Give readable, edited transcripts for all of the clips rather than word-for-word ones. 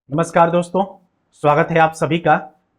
नमस्कार दोस्तों, स्वागत है आप सभी का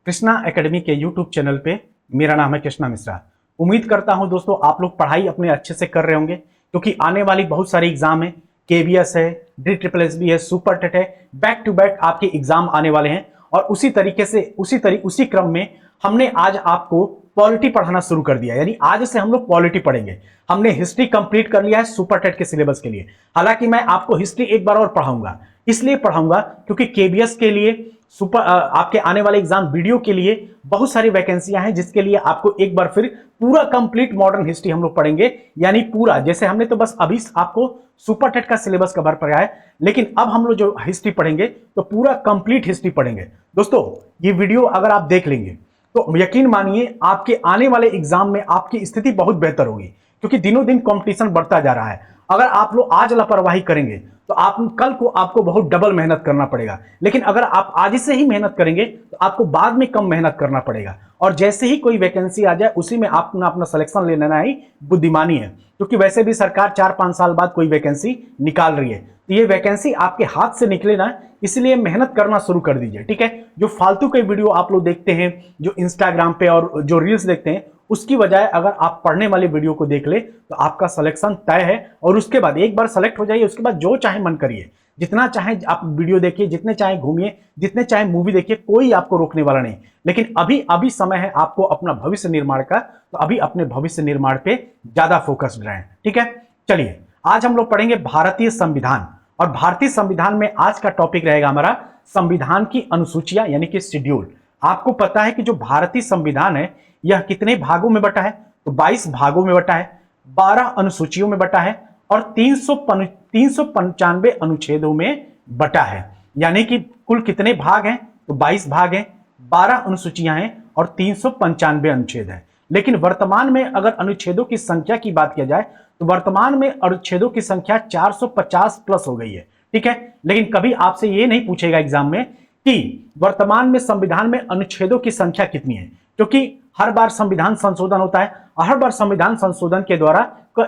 कृष्णा एकेडमी के यूट्यूब चैनल पे। मेरा नाम है कृष्णा मिश्रा। उम्मीद करता हूं दोस्तों आप लोग पढ़ाई अपने अच्छे से कर रहे होंगे, क्योंकि आने वाली बहुत सारी एग्जाम है। केबीएस है, DSSB है, सुपर टेट है, बैक टू बैक आपके एग्जाम आने वाले हैं। और उसी तरीके से उसी क्रम में हमने आज आपको पॉलिटी पढ़ाना शुरू कर दिया। यानी आज से हम लोग पॉलिटी पढ़ेंगे। हमने हिस्ट्री कंप्लीट कर लिया है सुपर टेट के सिलेबस के लिए। हालांकि मैं आपको हिस्ट्री एक बार और पढ़ाऊंगा, इसलिए पढ़ाऊंगा क्योंकि केबीएस के लिए आपके आने वाले एग्जाम वीडियो के लिए बहुत सारी वैकेंसियां हैं, जिसके लिए आपको एक बार फिर पूरा कंप्लीट मॉडर्न हिस्ट्री हम लोग पढ़ेंगे। यानी पूरा, जैसे हमने तो बस अभी आपको सुपर टेट का सिलेबस कवर कराया है, लेकिन अब हम लोग जो हिस्ट्री पढ़ेंगे तो पूरा कंप्लीट हिस्ट्री पढ़ेंगे। दोस्तों ये वीडियो अगर आप देख लेंगे तो यकीन मानिए आपके आने वाले एग्जाम में आपकी स्थिति बहुत बेहतर होगी, क्योंकि दिनों दिन कंपटीशन बढ़ता जा रहा है। अगर आप लोग आज लापरवाही करेंगे तो आप कल को आपको बहुत डबल मेहनत करना पड़ेगा, लेकिन अगर आप आज से ही मेहनत करेंगे तो आपको बाद में कम मेहनत करना पड़ेगा। और जैसे ही कोई वैकेंसी आ जाए उसी में आपको अपना सिलेक्शन ले लेना ही बुद्धिमानी है, क्योंकि वैसे भी सरकार 4-5 साल बाद कोई वैकेंसी निकाल रही है, तो ये वैकेंसी आपके हाथ से निकले ना, इसलिए मेहनत करना शुरू कर दीजिए। ठीक है, जो फालतू के वीडियो आप लोग देखते हैं, जो इंस्टाग्राम पे और जो रील्स देखते हैं, उसकी बजाय अगर आप पढ़ने वाले वीडियो को देख ले तो आपका सिलेक्शन तय है। और उसके बाद एक बार सेलेक्ट हो जाइए, उसके बाद जो चाहे मन करिए, जितना चाहे आप वीडियो देखिए, जितने चाहे घूमिए, जितने चाहे मूवी देखिए, कोई आपको रोकने वाला नहीं। लेकिन अभी समय है आपको अपना भविष्य निर्माण का, तो अभी अपने भविष्य निर्माण पे ज्यादा फोकस्ड रहें। ठीक है, चलिए आज हम लोग पढ़ेंगे भारतीय संविधान। और भारतीय संविधान में आज का टॉपिक रहेगा हमारा संविधान की अनुसूचियां, यानी कि शेड्यूल। आपको पता है कि जो भारतीय संविधान है यह कितने भागों में बटा है? तो 22 भागों में बटा है, 12 अनुसूचियों में बटा है और 395 अनुच्छेदों में बटा है। यानी कि कुल कितने भाग हैं? तो 22 भाग हैं, 12 अनुसूचियां हैं और 395 अनुच्छेद हैं। लेकिन वर्तमान में अगर अनुच्छेदों की संख्या की बात किया जाए तो वर्तमान में अनुच्छेदों की संख्या 450 प्लस हो गई है। ठीक है, लेकिन कभी आपसे ये नहीं पूछेगा एग्जाम में कि वर्तमान में संविधान में अनुच्छेदों की संख्या कितनी है, क्योंकि हर बार संविधान संशोधन होता है और हर बार संविधान संशोधन के द्वारा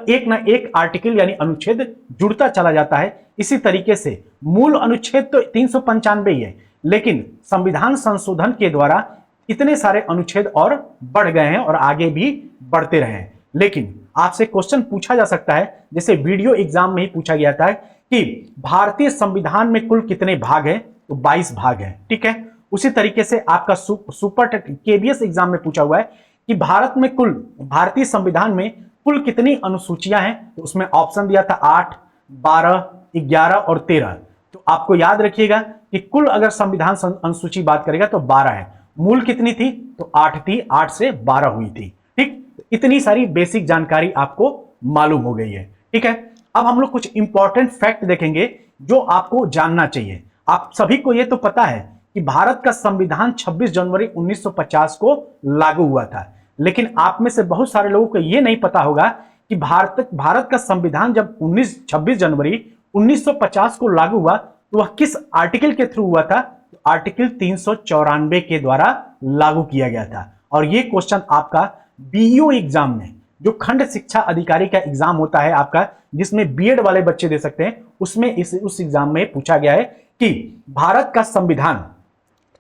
एक ना एक आर्टिकल यानी अनुच्छेद जुड़ता चला जाता है। इसी तरीके से मूल अनुच्छेद तो 395 ही है, लेकिन संविधान संशोधन के द्वारा इतने सारे अनुच्छेद और बढ़ गए हैं और आगे भी बढ़ते रहे हैं। लेकिन आपसे क्वेश्चन पूछा जा सकता है, जैसे वीडियो एग्जाम में ही पूछा गया था कि भारतीय संविधान में कुल कितने भाग हैं? तो 22 भाग हैं। ठीक है, उसी तरीके से आपका सुपर केबीएस एग्जाम में पूछा हुआ है कि भारतीय संविधान में कुल कितनी अनुसूचियां हैं? तो उसमें ऑप्शन दिया था 8, 12, 11 और 13। तो आपको याद रखिएगा कि कुल अगर संविधान अनुसूची बात करेगा तो 12 है। मूल कितनी थी? तो 8 थी, 8 से 12 हुई थी। ठीक, इतनी सारी बेसिक जानकारी आपको मालूम हो गई है। ठीक है, अब हम लोग कुछ इंपॉर्टेंट फैक्ट देखेंगे जो आपको जानना चाहिए। आप सभी को यह तो पता है कि भारत का संविधान 26 जनवरी 1950 को लागू हुआ था, लेकिन आप में से बहुत सारे लोगों को यह नहीं पता होगा कि भारत का संविधान जब 26 जनवरी 1950 को लागू हुआ तो वह किस आर्टिकल के थ्रू हुआ था? तो आर्टिकल 394 के द्वारा लागू किया गया था। और यह क्वेश्चन आपका बीईओ एग्जाम में, जो खंड शिक्षा अधिकारी का एग्जाम होता है आपका, जिसमें बीएड वाले बच्चे दे सकते हैं, उसमें उस एग्जाम में पूछा गया है कि भारत का संविधान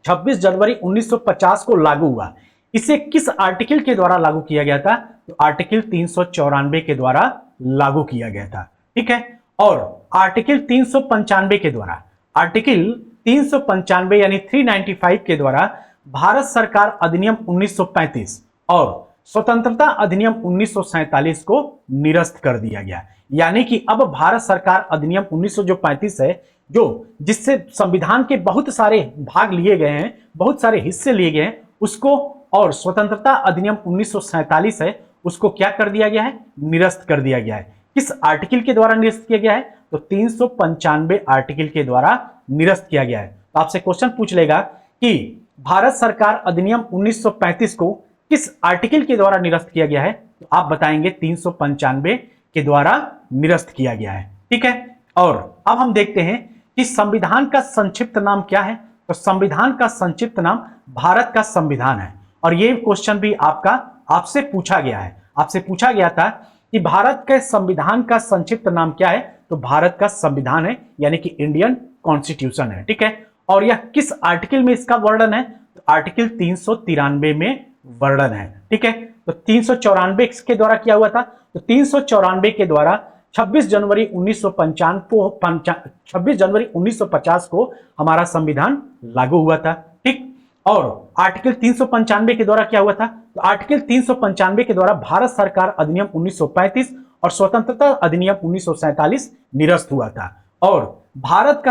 26 जनवरी 1950 को लागू हुआ, इसे किस आर्टिकल के द्वारा लागू किया गया था? तो आर्टिकल 394 के द्वारा लागू किया गया था। ठीक है, और आर्टिकल 395 के द्वारा, आर्टिकल 395 यानी 395 के द्वारा भारत सरकार अधिनियम 1935 और स्वतंत्रता अधिनियम 1947 को निरस्त कर दिया गया। यानी कि अब भारत सरकार अधिनियम 1935 है, जो जिससे संविधान के बहुत सारे भाग लिए गए हैं, बहुत सारे हिस्से लिए गए हैं, उसको, और स्वतंत्रता अधिनियम 1947 है, उसको क्या कर दिया गया है? निरस्त कर दिया गया है। किस आर्टिकल के द्वारा निरस्त किया गया है? तो 395 आर्टिकल के द्वारा निरस्त किया गया है। तो आपसे क्वेश्चन पूछ लेगा कि भारत सरकार अधिनियम 1935 को किस आर्टिकल के द्वारा निरस्त किया गया है? तो आप बताएंगे 395 के द्वारा निरस्त किया गया है। ठीक है, और अब हम देखते हैं कि संविधान का संक्षिप्त नाम क्या है? तो संविधान का संक्षिप्त नाम भारत का संविधान है। और ये क्वेश्चन भी आपसे पूछा गया है। आपसे पूछा गया था कि भारत के संविधान का संक्षिप्त नाम क्या है? तो भारत का संविधान है, यानी कि इंडियन कॉन्स्टिट्यूशन है। ठीक है, और यह किस आर्टिकल में इसका वर्णन है? तो आर्टिकल 393 में वर्णन है। ठीक है, तो 394 के द्वारा क्या हुआ था? तो 394 के द्वारा 26 जनवरी 1950 को हमारा संविधान लागू हुआ था। ठीक, और आर्टिकल 395 के द्वारा क्या हुआ था? तो आर्टिकल 395 के द्वारा भारत सरकार अधिनियम 1935 और स्वतंत्रता अधिनियम 1947 निरस्त हुआ था। और भारत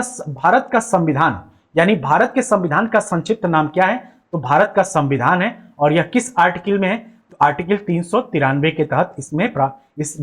का संविधान, यानी भारत के संविधान का संक्षिप्त नाम क्या है? तो भारत का संविधान है। और यह किस आर्टिकल में है? तो आर्टिकल 393 के तहत इसमें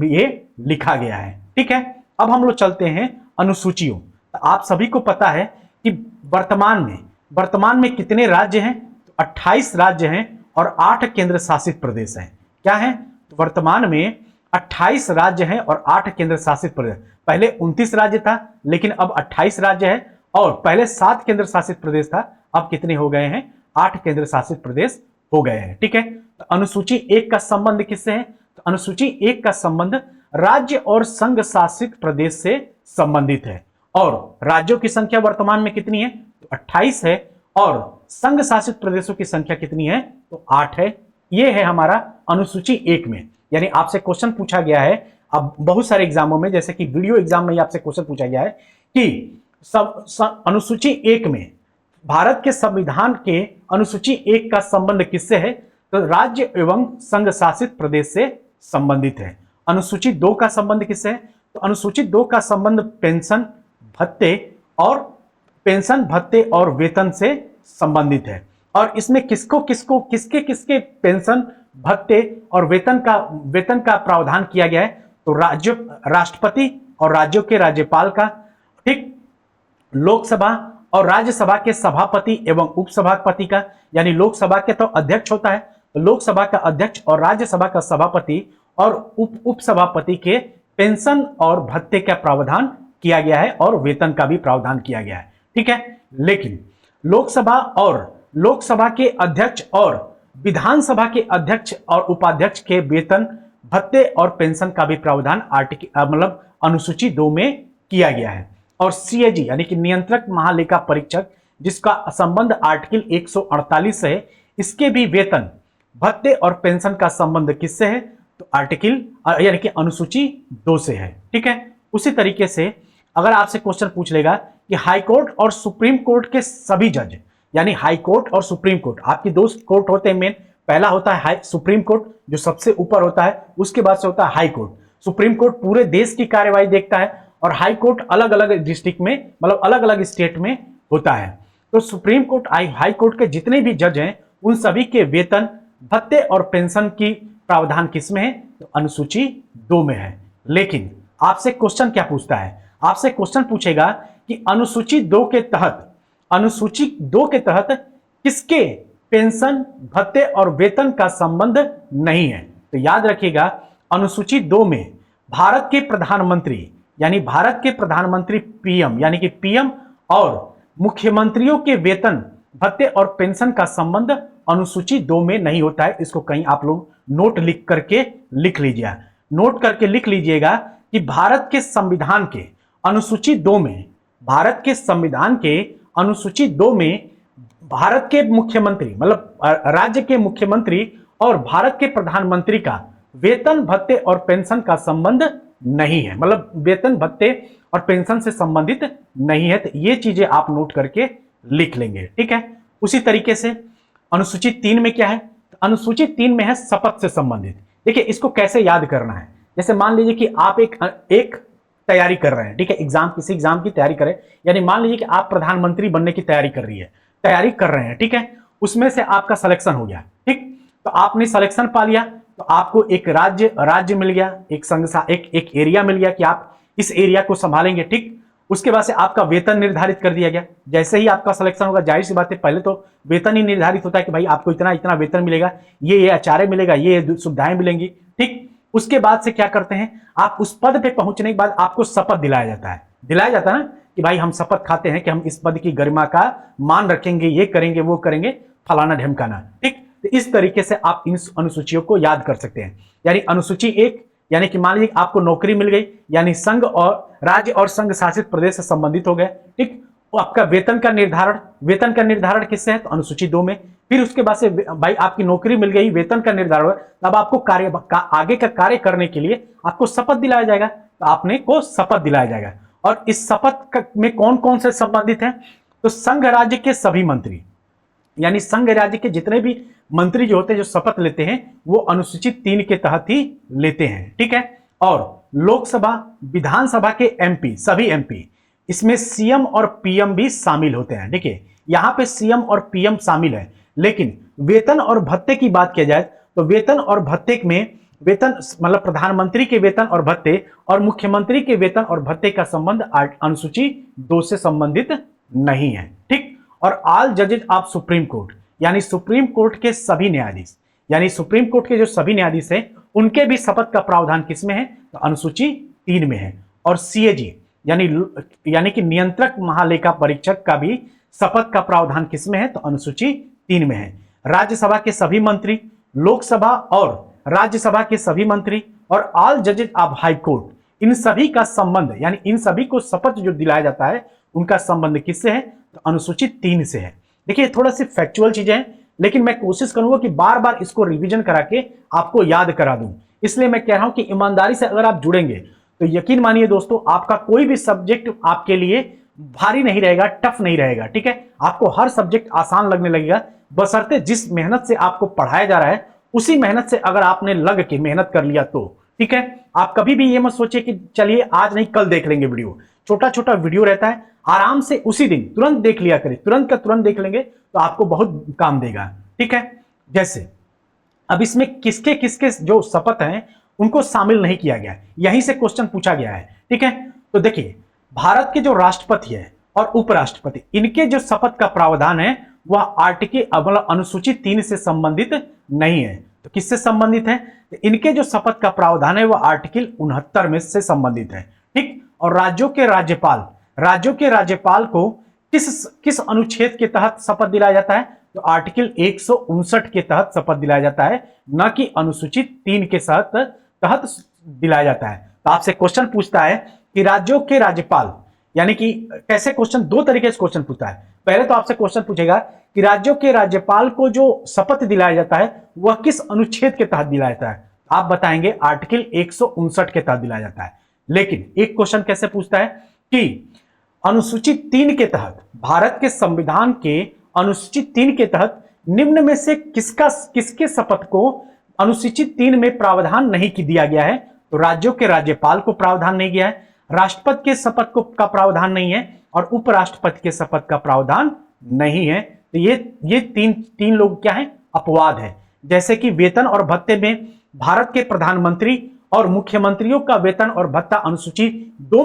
ये लिखा गया है। ठीक है, अब हम लोग चलते हैं अनुसूचियों। तो आप सभी को पता है कि वर्तमान में कितने राज्य हैं? तो 28 राज्य हैं और 8 केंद्र शासित प्रदेश हैं। क्या है? तो वर्तमान में 28 राज्य हैं और 8 केंद्र शासित प्रदेश। पहले 29 राज्य था, लेकिन अब 28 राज्य है। और पहले 7 केंद्र शासित प्रदेश था, अब कितने हो गए हैं? 8 केंद्र शासित प्रदेश हो गए हैं। ठीक है, तो अनुसूची 1 का संबंध किससे है? तो अनुसूची 1 का संबंध राज्य और संघ शासित प्रदेश से संबंधित है। और राज्यों की संख्या वर्तमान में कितनी है? तो 28 है। और संघ शासित प्रदेशों की संख्या कितनी है? तो 8 है। यह है हमारा अनुसूची 1 में। यानी आपसे क्वेश्चन पूछा गया है, अब बहुत सारे एग्जामों में, जैसे कि वीडियो एग्जाम में आपसे क्वेश्चन पूछा गया है कि अनुसूची 1 में भारत के संविधान के अनुसूची 1 का संबंध किससे है? तो राज्य एवं संघ शासित प्रदेश से संबंधित है। अनुसूची 2 का संबंध किससे है? तो अनुसूची 2 का संबंध पेंशन भत्ते और वेतन से संबंधित है। और इसमें किसके पेंशन भत्ते और वेतन का प्रावधान किया गया है? तो राष्ट्रपति और राज्यों के राज्यपाल का, ठीक, लोकसभा और राज्यसभा के सभापति एवं उपसभापति का, यानी लोकसभा के तो अध्यक्ष होता है, तो लोकसभा का अध्यक्ष और राज्यसभा का सभापति और उपसभापति के पेंशन और भत्ते का प्रावधान किया गया है और वेतन का भी प्रावधान किया गया है। ठीक है, लेकिन लोकसभा के अध्यक्ष और विधानसभा के अध्यक्ष और उपाध्यक्ष के वेतन भत्ते और पेंशन का भी प्रावधान अनुसूची 2 में किया गया है। और सीएजी यानी कि नियंत्रक महालेखा परीक्षक, जिसका संबंध आर्टिकल 148 से है, इसके भी वेतन भत्ते और पेंशन का संबंध किससे है? तो आर्टिकल यानी कि अनुसूची 2 से है। ठीक है, उसी तरीके से अगर आपसे क्वेश्चन पूछ लेगा कि हाई कोर्ट और सुप्रीम कोर्ट के सभी जज, यानी हाई कोर्ट और सुप्रीम कोर्ट, आपकी 2 कोर्ट होते हैं मेन। पहला होता है सुप्रीम कोर्ट जो सबसे ऊपर होता है, उसके बाद से होता है हाई कोर्ट। सुप्रीम कोर्ट पूरे देश की कार्यवाही देखता है और हाई कोर्ट अलग अलग डिस्ट्रिक्ट में, अलग अलग स्टेट में होता है। तो सुप्रीम कोर्ट हाई कोर्ट के जितने भी जज हैं उन सभी के वेतन भत्ते और पेंशन की प्रावधान किसमें है? तो अनुसूची 2 में है। लेकिन आपसे क्वेश्चन क्या पूछता है? आपसे क्वेश्चन पूछेगा कि अनुसूची 2 के तहत किसके पेंशन भत्ते और वेतन का संबंध नहीं है? तो याद रखिएगा, अनुसूची 2 में भारत के प्रधानमंत्री पीएम, यानी कि पीएम और मुख्यमंत्रियों के वेतन भत्ते और पेंशन का संबंध अनुसूची 2 में नहीं होता है। इसको कहीं आप लोग नोट लिख लीजिएगा कि भारत के संविधान के अनुसूची 2 में भारत के मुख्यमंत्री, राज्य के मुख्यमंत्री और भारत के प्रधानमंत्री का वेतन भत्ते और पेंशन का संबंध नहीं है, वेतन भत्ते और पेंशन से संबंधित नहीं है। तो ये चीजें आप नोट करके लिख लेंगे। ठीक है, उसी तरीके से अनुसूची 3 में क्या है? तो अनुसूची 3 में है शपथ से संबंधित। देखिए, इसको कैसे याद करना है? जैसे मान लीजिए कि आप एक तैयारी कर रहे हैं, ठीक है, किसी एग्जाम की तैयारी करें, यानी मान लीजिए कि आप प्रधानमंत्री बनने की तैयारी कर रहे हैं, ठीक है, उसमें से आपका सिलेक्शन हो गया। ठीक, तो आपने सिलेक्शन पा लिया, तो आपको एक राज्य मिल गया, एक एरिया मिल गया कि आप इस एरिया को संभालेंगे। ठीक, उसके बाद से आपका वेतन निर्धारित कर दिया गया। जैसे ही आपका सिलेक्शन होगा, जाहिर सी बात है, पहले तो वेतन ही निर्धारित होता है कि भाई आपको इतना इतना वेतन मिलेगा, ये आचार्य मिलेगा, ये सुविधाएं मिलेंगी। ठीक, उसके बाद से क्या करते हैं, आप उस पद पे पहुंचने के बाद आपको शपथ दिलाया जाता है ना कि भाई हम शपथ खाते हैं कि हम इस पद की गरिमा का मान रखेंगे, ये करेंगे, वो करेंगे, फलाना ढमकाना। ठीक, तो इस तरीके से आप इन अनुसूचियों को याद कर सकते हैं। यानी अनुसूची 1, यानी कि मान लीजिए आपको नौकरी मिल गई, यानी संघ और राज्य और संघ शासित प्रदेश से संबंधित हो गए। ठीक, वो आपका वेतन का निर्धारण किससे है? तो अनुसूची 2 में। फिर उसके बाद से भाई आपकी नौकरी मिल गई, वेतन का निर्धारण, तब आपको आगे का कार्य करने के लिए आपको शपथ दिलाया जाएगा, तो आपने को शपथ दिलाया जाएगा। और इस शपथ में कौन कौन से संबंधित हैं? तो संघ राज्य के सभी मंत्री, यानी संघ राज्य के जितने भी मंत्री जो होते हैं, जो शपथ लेते हैं, वो अनुसूचित 3 के तहत ही लेते हैं, ठीक है। और लोकसभा विधानसभा के एमपी, सभी एमपी, इसमें सीएम और पीएम भी शामिल होते हैं। देखिए यहां पे सीएम और पीएम शामिल है, लेकिन वेतन और भत्ते की बात किया जाए तो वेतन और भत्ते में, वेतन मतलब प्रधानमंत्री के वेतन और भत्ते और मुख्यमंत्री के वेतन और भत्ते का संबंध अनुसूची 2 से संबंधित नहीं है, ठीक। और ऑल जजेज ऑफ सुप्रीम कोर्ट, यानी सुप्रीम कोर्ट के सभी न्यायाधीश, यानी सुप्रीम कोर्ट के जो सभी न्यायाधीश हैं, उनके भी शपथ का प्रावधान किसमें है? तो अनुसूची 3 में है। और सीएजी यानी कि नियंत्रक महालेखा परीक्षक का भी शपथ का प्रावधान किसमें है? तो अनुसूची 3 में है। राज्यसभा के सभी मंत्री, लोकसभा और राज्यसभा के सभी मंत्री और ऑल जजेज ऑफ हाई कोर्ट, इन सभी का संबंध, यानी इन सभी को शपथ जो दिलाया जाता है, उनका संबंध किससे है? तो अनुसूचित 3 से है। देखिए थोड़ा सी फैक्चुअल चीजें हैं, लेकिन मैं कोशिश करूंगा कि बार बार इसको रिवीजन करा के आपको याद करा दूं। इसलिए मैं कह रहा हूं कि ईमानदारी से अगर आप जुड़ेंगे तो यकीन मानिए दोस्तों, आपका कोई भी सब्जेक्ट आपके लिए भारी नहीं रहेगा, टफ नहीं रहेगा, ठीक है। आपको हर सब्जेक्ट आसान लगने लगेगा, बशर्ते जिस मेहनत से आपको पढ़ाया जा रहा है उसी मेहनत से अगर आपने लग के मेहनत कर लिया तो, ठीक है। आप कभी भी ये मत सोचिए कि चलिए आज नहीं कल देख लेंगे वीडियो। छोटा छोटा वीडियो रहता है, आराम से उसी दिन तुरंत देख लिया करें, तुरंत का तुरंत देख लेंगे तो आपको बहुत काम देगा, ठीक है। जैसे अब इसमें किसके किसके जो शपथ हैं उनको शामिल नहीं किया गया है, यहीं से क्वेश्चन पूछा गया है, ठीक है। तो देखिए भारत के जो राष्ट्रपति है और उपराष्ट्रपति, इनके जो शपथ का प्रावधान है वह आर्टिकल मतलब अनुसूचित 3 से संबंधित नहीं है। तो किससे संबंधित है? तो इनके जो शपथ का प्रावधान है वह आर्टिकल 69 में से संबंधित है, ठीक। और राज्यों के राज्यपाल को किस अनुच्छेद के तहत शपथ दिलाया जाता है? तो आर्टिकल 159 के तहत शपथ दिलाया जाता है, न कि अनुसूचित 3 के तहत दिलाया जाता है। तो आपसे क्वेश्चन पूछता है कि राज्यों के राज्यपाल, यानी कि कैसे क्वेश्चन, 2 तरीके से क्वेश्चन पूछता है। पहले तो आपसे क्वेश्चन पूछेगा कि राज्यों के राज्यपाल को जो शपथ दिलाया जाता है वह किस अनुच्छेद के तहत दिलाया जाता है? आप बताएंगे आर्टिकल 159 के तहत दिलाया जाता है। लेकिन एक क्वेश्चन कैसे पूछता है कि अनुसूचित 3 के तहत, भारत के संविधान के अनुसूचित 3 के तहत निम्न में से किसके शपथ को अनुसूचित 3 में प्रावधान नहीं दिया गया है? तो राज्यों के राज्यपाल को प्रावधान नहीं गया है, राष्ट्रपति के शपथ को का प्रावधान नहीं है और उपराष्ट्रपति के शपथ का प्रावधान नहीं है। तो ये तीन लोग क्या है? अपवाद है। जैसे कि वेतन और भत्ते में भारत के प्रधानमंत्री और मुख्यमंत्रियों का वेतन और भत्ता अनुसूची 2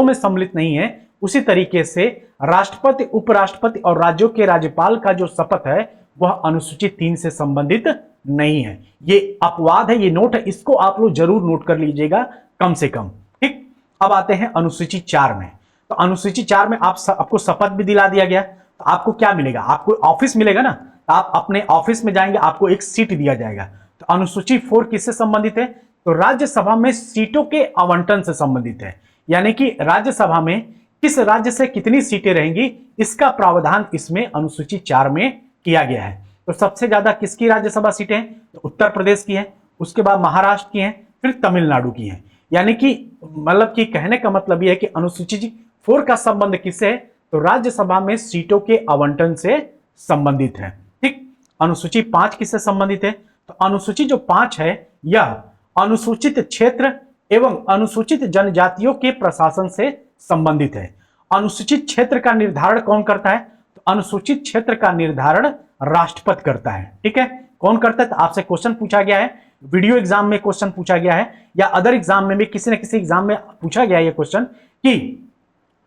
में सम्मिलित नहीं है, उसी तरीके से राष्ट्रपति, उपराष्ट्रपति और राज्यों के राज्यपाल का जो शपथ है वह अनुसूची 3 से संबंधित नहीं है। ये अपवाद है, ये नोट है, इसको आप लोग जरूर नोट कर लीजिएगा कम से कम, ठीक। अब आते हैं अनुसूची 4 में। तो अनुसूची 4 में आपको शपथ भी दिला दिया गया, तो आपको क्या मिलेगा? आपको ऑफिस मिलेगा ना, तो आप अपने ऑफिस में जाएंगे, आपको एक सीट दिया जाएगा। तो अनुसूची 4 किससे संबंधित है? तो राज्यसभा में सीटों के आवंटन से संबंधित है, यानी कि राज्यसभा में किस राज्य से कितनी सीटें रहेंगी इसका प्रावधान इसमें अनुसूची 4 में किया गया है। तो सबसे ज्यादा किसकी राज्यसभा सीटें हैं? तो उत्तर प्रदेश की है, उसके बाद महाराष्ट्र की है, फिर तमिलनाडु की है। यानी कि मतलब कि कहने का मतलब यह है कि अनुसूची 4 का संबंध किससे है? तो राज्यसभा में सीटों के आवंटन से संबंधित है, ठीक। अनुसूची 5 किससे संबंधित है? तो अनुसूची जो 5 है यह अनुसूचित क्षेत्र एवं अनुसूचित जनजातियों के प्रशासन से संबंधित है। अनुसूचित क्षेत्र का निर्धारण कौन करता है? तो अनुसूचित क्षेत्र का निर्धारण राष्ट्रपति करता है, ठीक है। कौन करता है? तो आपसे क्वेश्चन पूछा गया है, वीडियो एग्जाम में क्वेश्चन पूछा गया है या अदर एग्जाम में भी किसी न किसी एग्जाम में पूछा गया है ये क्वेश्चन कि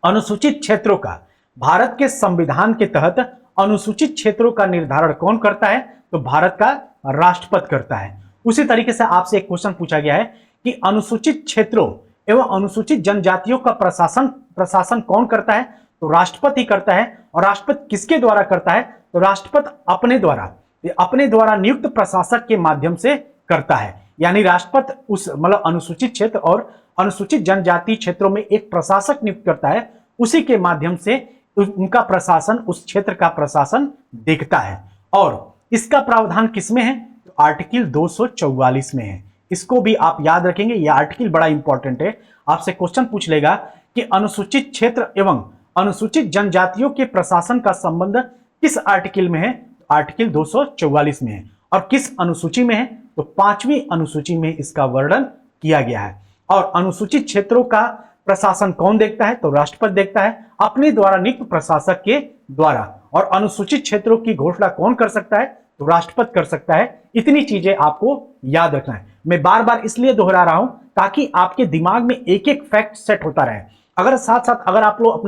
अनुसूचित क्षेत्रों का भारत के संविधान के तहत अनुसूचित क्षेत्रों का निर्धारण कौन करता है? तो भारत का राष्ट्रपति करता है। उसी तरीके से आपसे एक क्वेश्चन पूछा गया है कि अनुसूचित क्षेत्रों एवं अनुसूचित जनजातियों का प्रशासन कौन करता है? तो राष्ट्रपति करता है। और राष्ट्रपति किसके द्वारा करता है? तो राष्ट्रपति अपने द्वारा नियुक्त प्रशासक के माध्यम से करता है। यानी राष्ट्रपति उस मतलब अनुसूचित क्षेत्र और अनुसूचित जनजाति क्षेत्रों में एक प्रशासक नियुक्त करता है, उसी के माध्यम से उनका प्रशासन, उस क्षेत्र का प्रशासन देखता है। और इसका प्रावधान किसमें है? तो आर्टिकल 244 में है। इसको भी आप याद रखेंगे, यह आर्टिकल बड़ा इंपॉर्टेंट है। आपसे क्वेश्चन पूछ लेगा कि अनुसूचित क्षेत्र एवं अनुसूचित जनजातियों के प्रशासन का संबंध किस आर्टिकल में है? तो आर्टिकल 244 में है। और किस अनुसूची में है? तो 5वीं अनुसूची में इसका वर्णन किया गया है। और अनुसूचित क्षेत्रों का प्रशासन कौन देखता है? तो राष्ट्रपति देखता है अपने द्वारा नियुक्त प्रशासक के द्वारा। और अनुसूचित क्षेत्रों की घोषणा कौन कर सकता है? तो राष्ट्रपति कर सकता है। इतनी चीजें आपको याद रखना है। मैं बार बार इसलिए दोहरा रहा हूं ताकि आपके दिमाग में एक एक फैक्ट सेट होता रहे। अगर साथ साथ अगर आप लोग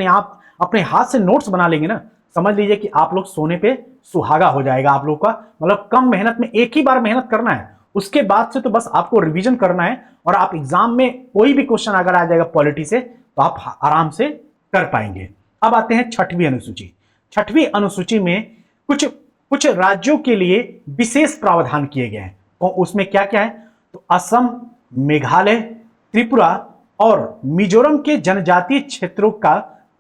अपने हाथ से नोट्स बना लेंगे ना, समझ लीजिए कि आप लोग सोने पे सुहागा हो जाएगा आप लोग का। मतलब कम मेहनत में एक ही बार मेहनत करना है, उसके बाद से तो बस आपको रिवीजन करना है और आप एग्जाम में कोई भी क्वेश्चन अगर आ जाएगा पॉलिटी से तो आप आराम से कर पाएंगे। अब आते हैं 6वीं अनुसूची। 6वीं अनुसूची में कुछ राज्यों के लिए विशेष प्रावधान किए गए हैं। तो उसमें क्या क्या है? तो असम, मेघालय, त्रिपुरा और मिजोरम के जनजातीय क्षेत्रों का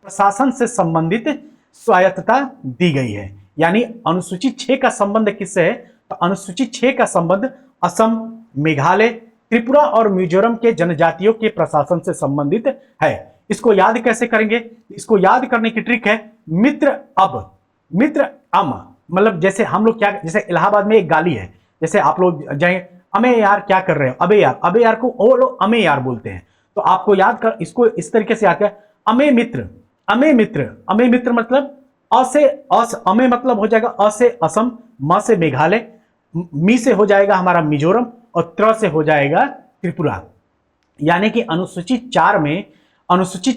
प्रशासन से संबंधित स्वायत्तता दी गई है। यानी अनुसूची 6 का संबंध किससे है? तो अनुसूची 6 का संबंध असम, मेघालय, त्रिपुरा और मिजोरम के जनजातियों के प्रशासन से संबंधित है। इसको याद कैसे करेंगे? इसको याद करने की ट्रिक है मित्र अम। मतलब जैसे हम लोग क्या, जैसे इलाहाबाद में एक गाली है, जैसे आप लोग जाए अमे यार क्या कर रहे हो, अबे यार को वो लोग अमे यार बोलते हैं। तो आपको याद कर, इसको इस तरीके से याद कर, अमे मित्र मतलब अमे मतलब हो जाएगा अ से असम, म से मेघालय, मी से हो जाएगा हमारा मिजोरम और त्र से हो जाएगा त्रिपुरा। यानी कि अनुसूची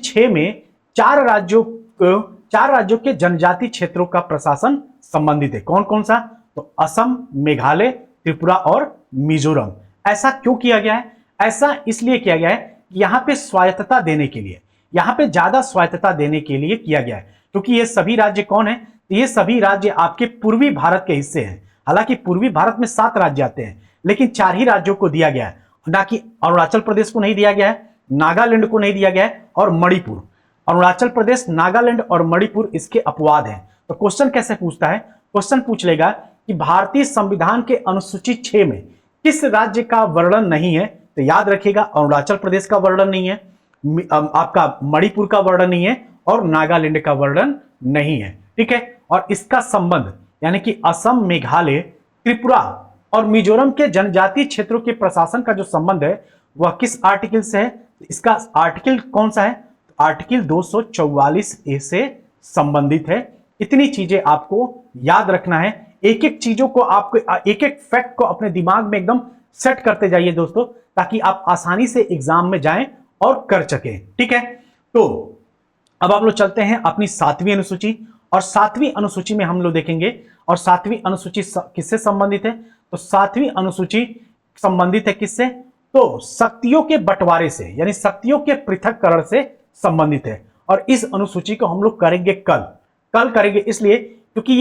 6 में चार राज्यों के जनजातीय क्षेत्रों का प्रशासन संबंधित है। कौन कौन सा? तो असम, मेघालय, त्रिपुरा और मिजोरम। ऐसा क्यों किया गया है? ऐसा इसलिए किया गया है कि यहां पे स्वायत्तता देने के लिए, यहां पे ज्यादा स्वायत्तता देने के लिए किया गया है। क्योंकि ये सभी राज्य कौन है? तो ये सभी राज्य आपके पूर्वी भारत के हिस्से हैं। हालांकि पूर्वी भारत में 7 राज्य आते हैं, लेकिन 4 ही राज्यों को दिया गया है। ना कि अरुणाचल प्रदेश को नहीं दिया गया है, नागालैंड को नहीं दिया गया है और मणिपुर। अरुणाचल प्रदेश, नागालैंड और मणिपुर इसके अपवाद हैं। तो क्वेश्चन कैसे पूछता है? क्वेश्चन पूछ लेगा कि भारतीय संविधान के अनुसूची 6 में किस राज्य का वर्णन नहीं है? तो याद रखिएगा अरुणाचल प्रदेश का वर्णन नहीं है, आपका मणिपुर का वर्णन नहीं है और नागालैंड का वर्णन नहीं है। ठीक है। और इसका संबंध यानी कि असम, मेघालय, त्रिपुरा और मिजोरम के जनजातीय क्षेत्रों के प्रशासन का जो संबंध है वह किस आर्टिकल से है? इसका आर्टिकल कौन सा है? आर्टिकल 244A से संबंधित है। इतनी चीजें आपको याद रखना है। एक एक चीजों को आपको, एक एक फैक्ट को अपने दिमाग में एकदम सेट करते जाइए दोस्तों, ताकि आप आसानी से एग्जाम में जाएं और कर सकें। ठीक है। तो अब आप लोग चलते हैं अपनी 7वीं अनुसूची। और 7वीं अनुसूची में हम लोग देखेंगे, और 7वीं अनुसूची किससे संबंधित है? तो 7वीं अनुसूची संबंधित है किससे? तो शक्तियों के बंटवारे से, यानी शक्तियों के पृथककरण से संबंधित है। और इस अनुसूची को हम लोग करेंगे कल करेंगे, इसलिए क्योंकि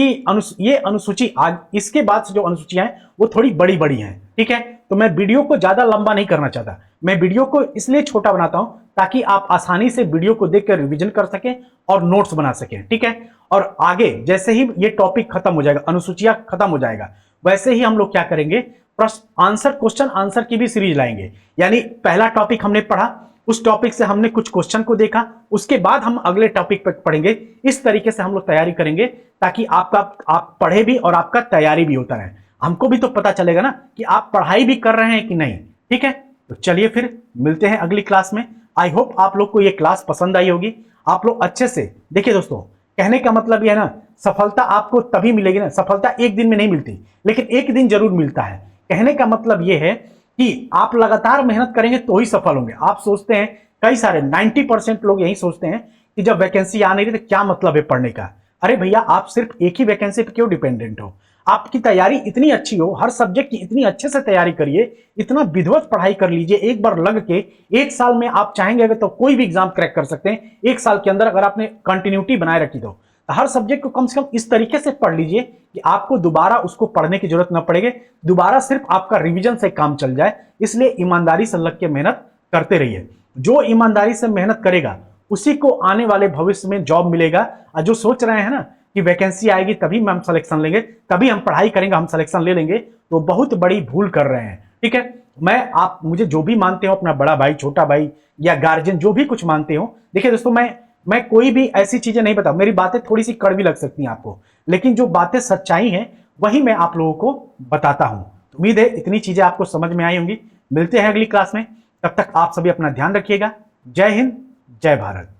ये अनुसूची आज, इसके बाद से जो अनुसूचियां हैं वो थोड़ी बड़ी बड़ी हैं। ठीक है। तो मैं वीडियो को ज्यादा लंबा नहीं करना चाहता, मैं वीडियो को इसलिए छोटा बनाता हूं ताकि आप आसानी से वीडियो को देखकर रिवीजन कर सकें और नोट्स बना सकें। ठीक है। और आगे जैसे ही ये टॉपिक खत्म हो जाएगा, अनुसूचियां खत्म हो जाएगा, वैसे ही हम लोग क्या करेंगे, क्वेश्चन आंसर की भी सीरीज लाएंगे। यानी पहला टॉपिक हमने पढ़ा, उस टॉपिक से हमने कुछ क्वेश्चन को देखा, उसके बाद हम अगले टॉपिक पर पढ़ेंगे। इस तरीके से हम लोग तैयारी करेंगे ताकि आप पढ़े भी और आपका तैयारी भी होता रहे। हमको भी तो पता चलेगा ना कि आप पढ़ाई भी कर रहे हैं कि नहीं। ठीक है। तो चलिए फिर मिलते हैं अगली क्लास में। आई होप आप लोग को ये क्लास पसंद आई होगी। आप लोग अच्छे से देखिए दोस्तों, कहने का मतलब यह है ना, सफलता आपको तभी मिलेगी ना, सफलता एक दिन में नहीं मिलती, लेकिन एक दिन जरूर मिलता है। कहने का मतलब यह है कि आप लगातार मेहनत करेंगे तो ही सफल होंगे। आप सोचते हैं, कई सारे 90% लोग यही सोचते हैं कि जब वैकेंसी आ नहीं रही तो क्या मतलब है पढ़ने का। अरे भैया, आप सिर्फ एक ही वैकेंसी पे क्यों डिपेंडेंट हो? आपकी तैयारी इतनी अच्छी हो, हर सब्जेक्ट की इतनी अच्छे से तैयारी करिए, इतना विधिवत पढ़ाई कर लीजिए। एक बार लग के 1 साल में आप चाहेंगे अगर तो कोई भी एग्जाम क्रैक कर सकते हैं। 1 साल के अंदर अगर आपने कंटिन्यूटी बनाए रखी तो हर सब्जेक्ट को कम से कम इस तरीके से पढ़ लीजिए कि आपको दोबारा उसको पढ़ने की जरूरत न पड़ेगी, दोबारा सिर्फ आपका रिवीजन से काम चल जाए। इसलिए ईमानदारी से लग के मेहनत करते रहिए। जो ईमानदारी से मेहनत करेगा उसी को आने वाले भविष्य में जॉब मिलेगा। और जो सोच रहे हैं ना कि वैकेंसी आएगी तभी हम सिलेक्शन लेंगे, तभी हम पढ़ाई करेंगे हम सिलेक्शन ले लेंगे, तो बहुत बड़ी भूल कर रहे हैं। ठीक है, मैं आप मुझे जो भी मानते हो, अपना बड़ा भाई, छोटा भाई या गार्जियन, जो भी कुछ मानते हो, देखिए दोस्तों, मैं कोई भी ऐसी चीजें नहीं बताऊं, मेरी बातें थोड़ी सी कड़वी लग सकती हैं आपको, लेकिन जो बातें सच्चाई हैं वही मैं आप लोगों को बताता हूं। उम्मीद है इतनी चीजें आपको समझ में आई होंगी। मिलते हैं अगली क्लास में, तब तक आप सभी अपना ध्यान रखिएगा। जय हिंद, जय भारत।